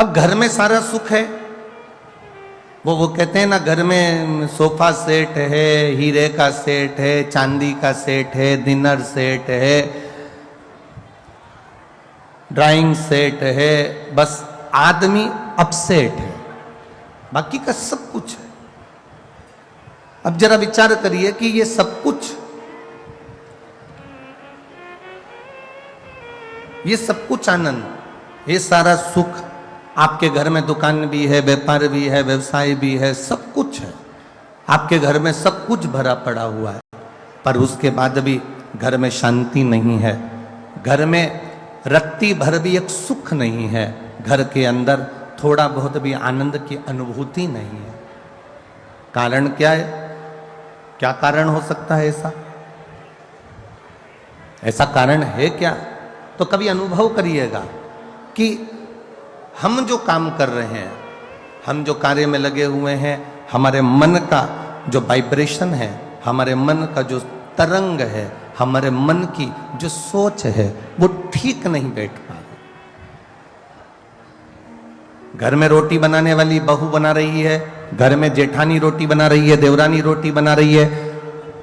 अब घर में सारा सुख है, वो कहते हैं ना, घर में सोफा सेट है, हीरे का सेट है, चांदी का सेट है, डिनर सेट है, ड्राइंग सेट है, बस आदमी अपसेट है, बाकी का सब कुछ है। अब जरा विचार करिए कि ये सब कुछ, ये सब कुछ आनंद, ये सारा सुख, आपके घर में दुकान भी है, व्यापार भी है, व्यवसाय भी है, सब कुछ है, आपके घर में सब कुछ भरा पड़ा हुआ है, पर उसके बाद भी घर में शांति नहीं है, घर में रत्ती भर भी एक सुख नहीं है, घर के अंदर थोड़ा बहुत भी आनंद की अनुभूति नहीं है। कारण क्या है? क्या कारण हो सकता है ऐसा? ऐसा कारण है क्या? तो कभी अनुभव करिएगा कि हम जो काम कर रहे हैं, हम जो कार्य में लगे हुए हैं, हमारे मन का जो वाइब्रेशन है, हमारे मन का जो तरंग है, हमारे मन की जो सोच है, वो ठीक नहीं बैठ पा रही। घर में रोटी बनाने वाली बहू बना रही है, घर में जेठानी रोटी बना रही है, देवरानी रोटी बना रही है,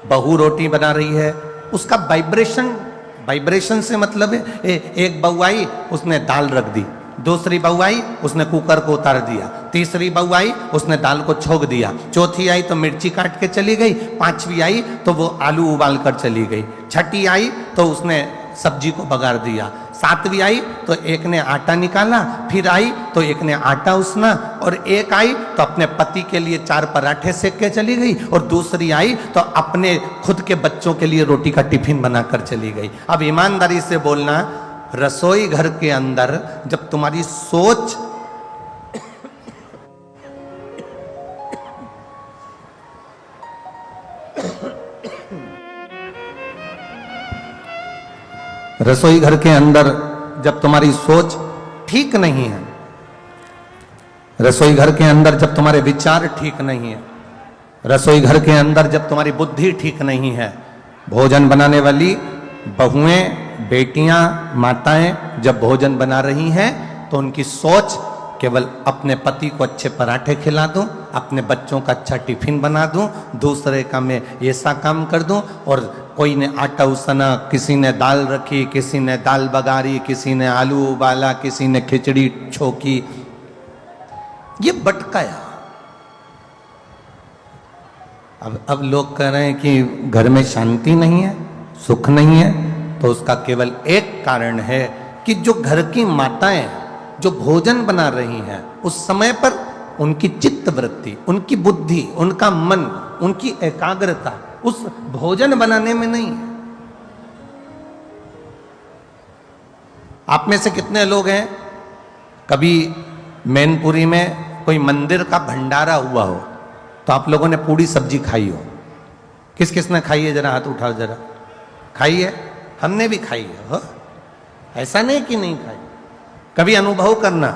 बहू रोटी बना रही है, उसका वाइब्रेशन से मतलब है एक बहू आई, उसने दाल रख दी, दूसरी बहू आई, उसने कुकर को उतार दिया, तीसरी बहू आई, उसने दाल को छोक दिया, चौथी आई तो मिर्ची काट के चली गई, पांचवी आई तो वो आलू उबाल कर चली गई, छठी आई तो उसने सब्जी को बगाड़ दिया, सातवीं आई तो एक ने आटा निकाला, फिर आई तो एक ने आटा उसना, और एक आई तो अपने पति के लिए 4 पराठे सेक के चली गई, और दूसरी आई तो अपने खुद के बच्चों के लिए रोटी का टिफिन बनाकर चली गई। अब ईमानदारी से बोलना, रसोई घर के अंदर जब तुम्हारी सोच रसोई घर के अंदर जब तुम्हारी सोच ठीक नहीं है, रसोई घर के अंदर जब तुम्हारे विचार ठीक नहीं है, रसोई घर के अंदर जब तुम्हारी बुद्धि ठीक नहीं है, भोजन बनाने वाली बहुएं, बेटियां, माताएं जब भोजन बना रही हैं तो उनकी सोच केवल अपने पति को अच्छे पराठे खिला दूं, अपने बच्चों का अच्छा टिफिन बना दूं, दूसरे का मैं ऐसा काम कर दूं, और कोई ने आटा उसना, किसी ने दाल रखी, किसी ने दाल बगारी, किसी ने आलू उबाला, किसी ने खिचड़ी छोकी, ये भटकाया। अब लोग कह रहे हैं कि घर में शांति नहीं है, सुख नहीं है, तो उसका केवल एक कारण है कि जो घर की माताएं जो भोजन बना रही हैं, उस समय पर उनकी चित्त वृत्ति, उनकी बुद्धि, उनका मन, उनकी एकाग्रता उस भोजन बनाने में नहीं है। आप में से कितने लोग हैं, कभी मैनपुरी में कोई मंदिर का भंडारा हुआ हो तो आप लोगों ने पूरी सब्जी खाई हो? किस किस ने खाई है? जरा हाथ उठाओ, जरा खाई है? हमने भी खाई है हो? ऐसा नहीं कि नहीं खाई, कभी अनुभव करना।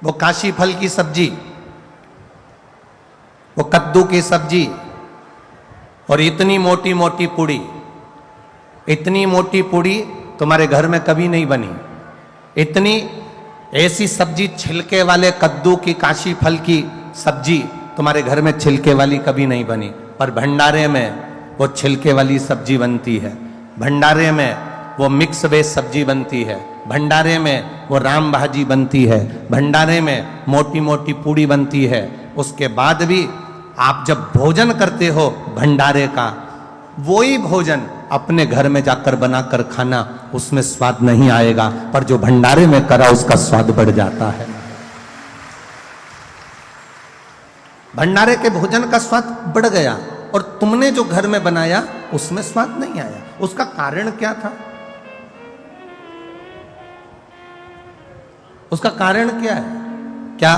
वो काशी फल की सब्जी, वो कद्दू की सब्जी, और इतनी मोटी मोटी पूड़ी, इतनी मोटी पूड़ी तुम्हारे घर में कभी नहीं बनी। इतनी ऐसी सब्जी, छिलके वाले कद्दू की, काशी फल की सब्जी तुम्हारे घर में छिलके वाली कभी नहीं बनी, पर भंडारे में वो छिलके वाली सब्जी बनती है, भंडारे में वो मिक्स वेज सब्जी बनती है, भंडारे में वो राम भाजी बनती है, भंडारे में मोटी मोटी पूड़ी बनती है। उसके बाद भी आप जब भोजन करते हो भंडारे का, वही भोजन अपने घर में जाकर बनाकर खाना, उसमें स्वाद नहीं आएगा, पर जो भंडारे में करा उसका स्वाद बढ़ जाता है। भंडारे के भोजन का स्वाद बढ़ गया, और तुमने जो घर में बनाया उसमें स्वाद नहीं आया। उसका कारण क्या था? उसका कारण क्या है? क्या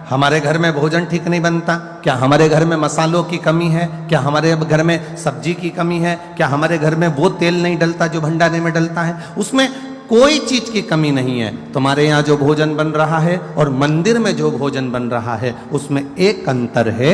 हमारे घर में भोजन ठीक नहीं बनता? क्या हमारे घर में मसालों की कमी है? क्या हमारे घर में सब्जी की कमी है? क्या हमारे घर में वो तेल नहीं डलता जो भंडारे में डलता है? उसमें कोई चीज की कमी नहीं है। तुम्हारे यहाँ जो भोजन बन रहा है और मंदिर में जो भोजन बन रहा है, उसमें एक अंतर है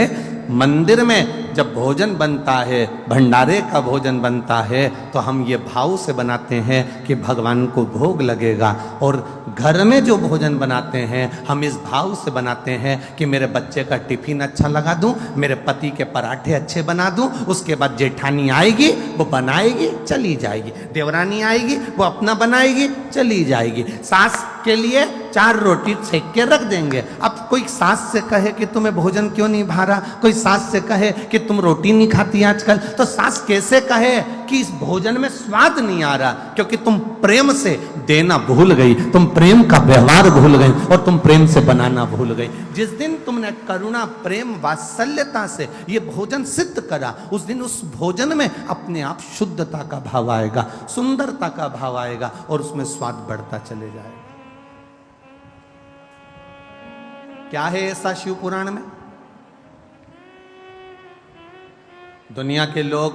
मंदिर में जब भोजन बनता है, भंडारे का भोजन बनता है, तो हम ये भाव से बनाते हैं कि भगवान को भोग लगेगा। और घर में जो भोजन बनाते हैं हम इस भाव से बनाते हैं कि मेरे बच्चे का टिफिन अच्छा लगा दूं, मेरे पति के पराठे अच्छे बना दूं, उसके बाद जेठानी आएगी वो बनाएगी चली जाएगी, देवरानी आएगी वो अपना बनाएगी चली जाएगी, सास के लिए 4 रोटी सेक के रख देंगे। अब कोई सास से कहे कि तुम्हें भोजन क्यों नहीं भा रहा, कोई सास से कहे कि तुम रोटी नहीं खाती आजकल, तो सास कैसे कहे कि इस भोजन में स्वाद नहीं आ रहा, क्योंकि तुम प्रेम से देना भूल गई, तुम प्रेम का व्यवहार भूल गई और तुम प्रेम से बनाना भूल गई। जिस दिन तुमने करुणा, प्रेम, वात्सल्यता से ये भोजन सिद्ध करा, उस दिन उस भोजन में अपने आप शुद्धता का भाव आएगा, सुंदरता का भाव आएगा और उसमें स्वाद बढ़ता चले जाएगा। क्या है ऐसा शिव पुराण में? दुनिया के लोग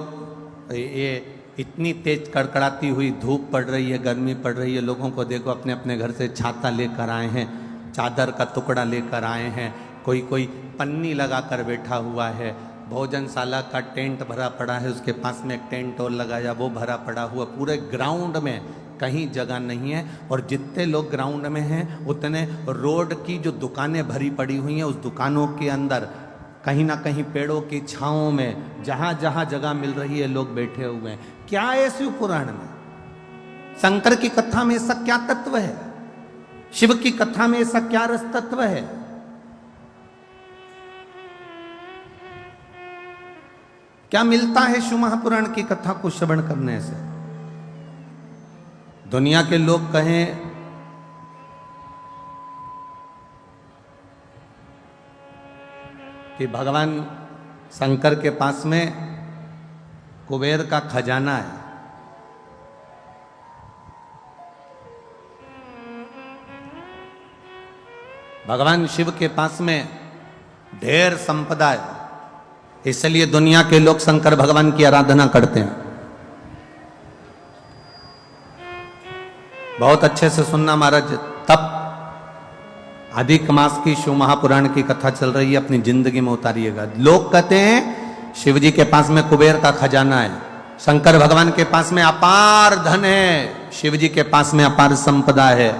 ये इतनी तेज कड़कड़ाती हुई धूप पड़ रही है, गर्मी पड़ रही है, लोगों को देखो अपने अपने घर से छाता लेकर आए हैं, चादर का टुकड़ा लेकर आए हैं, कोई कोई पन्नी लगा कर बैठा हुआ है, भोजनशाला का टेंट भरा पड़ा है, उसके पास में एक टेंट और लगाया वो भरा पड़ा हुआ, पूरे ग्राउंड में कहीं जगह नहीं है। और जितने लोग ग्राउंड में हैं उतने रोड की जो दुकानें भरी पड़ी हुई हैं, उस दुकानों के अंदर कहीं ना कहीं पेड़ों की छांवों में जहां जहां जगह मिल रही है लोग बैठे हुए हैं। क्या है शिव पुराण में? शंकर की कथा में ऐसा क्या तत्व है? शिव की कथा में ऐसा क्या रस तत्व है? क्या मिलता है शिव महापुराण की कथा को श्रवण करने से? दुनिया के लोग कहें कि भगवान शंकर के पास में कुबेर का खजाना है, भगवान शिव के पास में ढेर संपदा है, इसलिए दुनिया के लोग शंकर भगवान की आराधना करते हैं। बहुत अच्छे से सुनना महाराज, तब अधिक मास की शिव महापुराण की कथा चल रही है, अपनी जिंदगी में उतारिएगा। लोग कहते हैं शिव जी के पास में कुबेर का खजाना है, शंकर भगवान के पास में अपार धन है, शिव जी के पास में अपार संपदा है,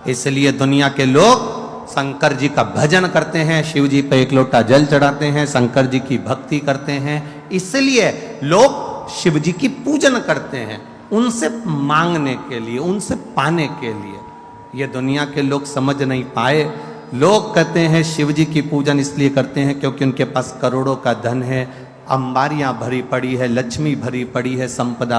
इसलिए दुनिया के लोग शंकर जी का भजन करते हैं, शिव जी पे एक लोटा जल चढ़ाते हैं, शंकर जी की भक्ति करते हैं, इसलिए लोग शिव जी की पूजन करते हैं, उनसे मांगने के लिए, उनसे पाने के लिए। ये दुनिया के लोग समझ नहीं पाए। लोग कहते हैं शिव जी की पूजन इसलिए करते हैं क्योंकि उनके पास करोड़ों का धन है, अंबारियां भरी पड़ी है, लक्ष्मी भरी पड़ी है, संपदा